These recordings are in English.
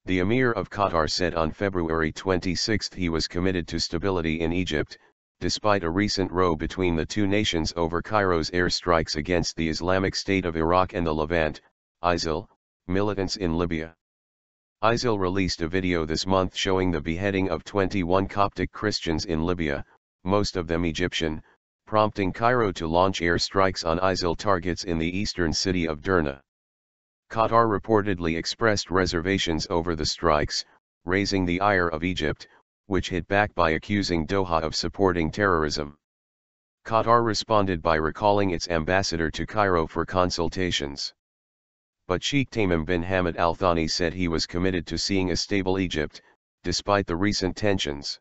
The Emir of Qatar said on February 26 he was committed to stability in Egypt, despite a recent row between the two nations over Cairo's airstrikes against the Islamic State of Iraq and the Levant, ISIL, militants in Libya. ISIL released a video this month showing the beheading of 21 Coptic Christians in Libya, most of them Egyptian, prompting Cairo to launch airstrikes on ISIL targets in the eastern city of Derna. Qatar reportedly expressed reservations over the strikes, raising the ire of Egypt, which hit back by accusing Doha of supporting terrorism. Qatar responded by recalling its ambassador to Cairo for consultations. But Sheikh Tamim bin Hamad al-Thani said he was committed to seeing a stable Egypt, despite the recent tensions.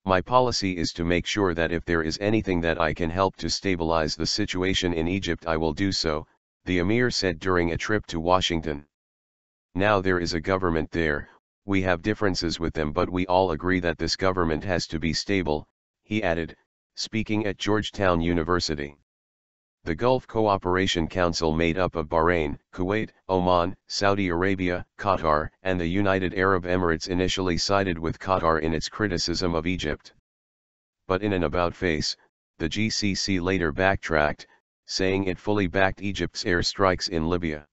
"My policy is to make sure that if there is anything that I can help to stabilize the situation in Egypt I will do so," the Emir said during a trip to Washington. "Now there is a government there, we have differences with them but we all agree that this government has to be stable," he added, speaking at Georgetown University. The Gulf Cooperation Council, made up of Bahrain, Kuwait, Oman, Saudi Arabia, Qatar, and the United Arab Emirates, initially sided with Qatar in its criticism of Egypt. But in an about-face, the GCC later backtracked, saying it fully backed Egypt's airstrikes in Libya.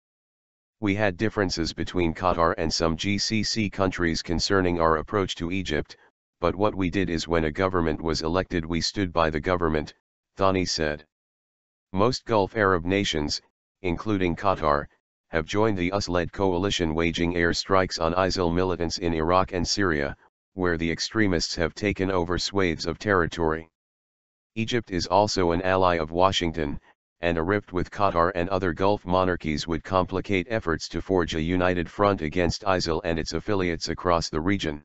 "We had differences between Qatar and some GCC countries concerning our approach to Egypt, but what we did is when a government was elected we stood by the government," Thani said. Most Gulf Arab nations, including Qatar, have joined the US-led coalition waging airstrikes on ISIL militants in Iraq and Syria, where the extremists have taken over swathes of territory. Egypt is also an ally of Washington, and a rift with Qatar and other Gulf monarchies would complicate efforts to forge a united front against ISIL and its affiliates across the region.